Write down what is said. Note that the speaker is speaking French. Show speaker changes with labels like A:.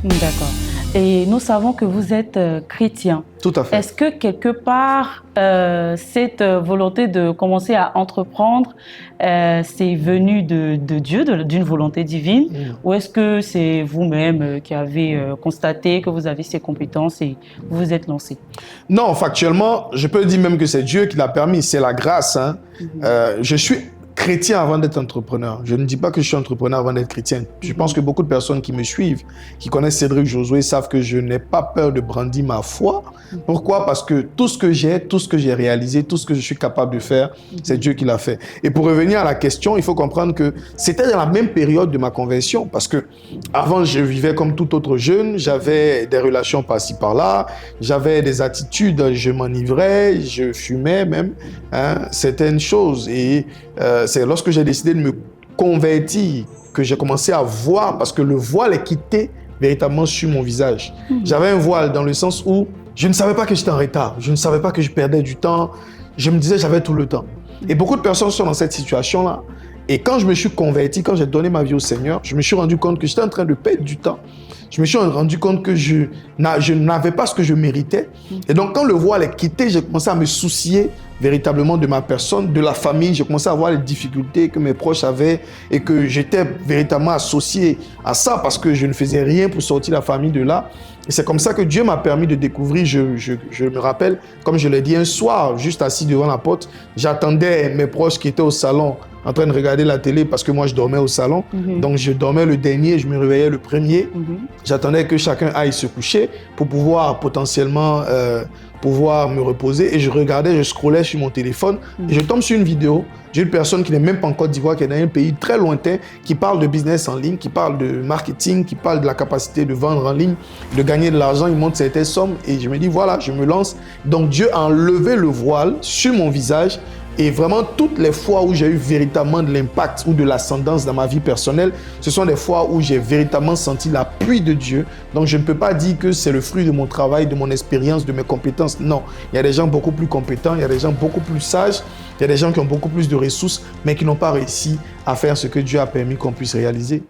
A: D'accord. Et nous savons que vous êtes chrétien.
B: Tout à fait.
A: Est-ce que quelque part, cette volonté de commencer à entreprendre, c'est venu de Dieu, d'une volonté divine, ou est-ce que c'est vous-même qui avez constaté que vous avez ces compétences et vous vous êtes lancé?
B: Non, factuellement, je peux dire même que c'est Dieu qui l'a permis, c'est la grâce. Hein. Je suis chrétien avant d'être entrepreneur. Je ne dis pas que je suis entrepreneur avant d'être chrétien. Je pense que beaucoup de personnes qui me suivent, qui connaissent Cédric Josué, savent que je n'ai pas peur de brandir ma foi. Pourquoi? Parce que tout ce que j'ai réalisé, tout ce que je suis capable de faire, c'est Dieu qui l'a fait. Et pour revenir à la question, il faut comprendre que c'était dans la même période de ma conversion, parce que avant, je vivais comme tout autre jeune, j'avais des relations par-ci par-là, j'avais des attitudes, je m'enivrais, je fumais même, certaines choses. Et c'est lorsque j'ai décidé de me convertir que j'ai commencé à voir, parce que le voile est quitté véritablement sur mon visage. J'avais un voile dans le sens où je ne savais pas que j'étais en retard, je ne savais pas que je perdais du temps, je me disais que j'avais tout le temps. Et beaucoup de personnes sont dans cette situation-là. Et quand je me suis converti, quand j'ai donné ma vie au Seigneur, je me suis rendu compte que j'étais en train de perdre du temps. Je me suis rendu compte que je n'avais pas ce que je méritais. Et donc, quand le voile est quitté, j'ai commencé à me soucier véritablement de ma personne, de la famille. J'ai commencé à voir les difficultés que mes proches avaient et que j'étais véritablement associé à ça parce que je ne faisais rien pour sortir la famille de là. Et c'est comme ça que Dieu m'a permis de découvrir. Je me rappelle, comme je l'ai dit, un soir, juste assis devant la porte, j'attendais mes proches qui étaient au salon en train de regarder la télé parce que moi, je dormais au salon. Donc, je dormais le dernier, je me réveillais le premier. J'attendais que chacun aille se coucher pour pouvoir potentiellement pouvoir me reposer. Et je regardais, je scrollais sur mon téléphone et je tombe sur une vidéo d'une personne qui n'est même pas en Côte d'Ivoire, qui est dans un pays très lointain, qui parle de business en ligne, qui parle de marketing, qui parle de la capacité de vendre en ligne, de gagner de l'argent. Il montre certaines sommes et je me dis, voilà, je me lance. Donc, Dieu a enlevé le voile sur mon visage. Et vraiment, toutes les fois où j'ai eu véritablement de l'impact ou de l'ascendance dans ma vie personnelle, ce sont des fois où j'ai véritablement senti l'appui de Dieu. Donc, je ne peux pas dire que c'est le fruit de mon travail, de mon expérience, de mes compétences. Non, il y a des gens beaucoup plus compétents, il y a des gens beaucoup plus sages, il y a des gens qui ont beaucoup plus de ressources, mais qui n'ont pas réussi à faire ce que Dieu a permis qu'on puisse réaliser.